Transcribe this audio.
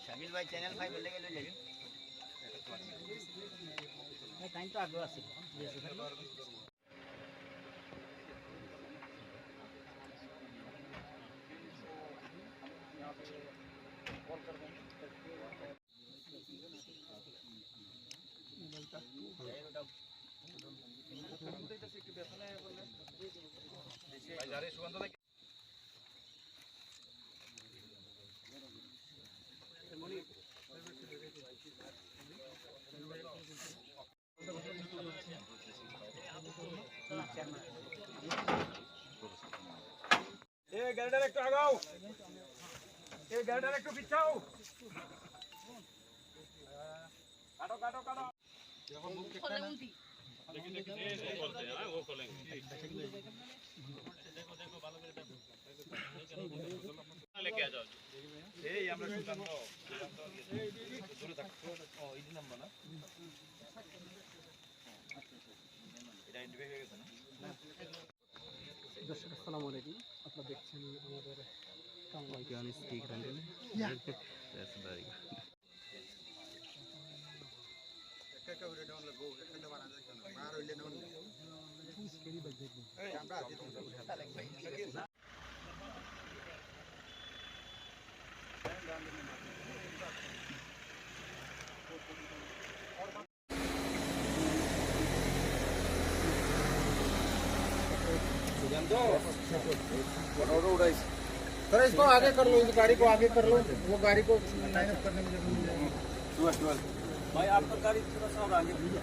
शामिल भाई चैनल 5 बोले गेलो जाई टाइम तो आगे आसी कॉल कर देंगे भाई जा रहे सुगंध গাড়িটা একটু আগাও এই গাড়িটা একটু পিছাও কাটো কাটো কাটো যখন মুখ দেখতে না लेकिन ये बोलते हैं वो खोलेंगे देखो देखो ভালো করে लेके आ जाओ এই আমরা সুকান্ত দূরে থাকো ও এই নাম্বার না এটা ইন্ডিপে হয়ে গেছে না দর্শক আসসালামু আলাইকুম আপনারা দেখছেন আমাদের Can you speak Ranjani? Yeah. That's very good. Sir इसको आगे कर लो इस गाड़ी को आगे कर लो वो गाड़ी को लाइन अप करने में जरूर भाई आपका गाड़ी थोड़ा सा और आगे भैया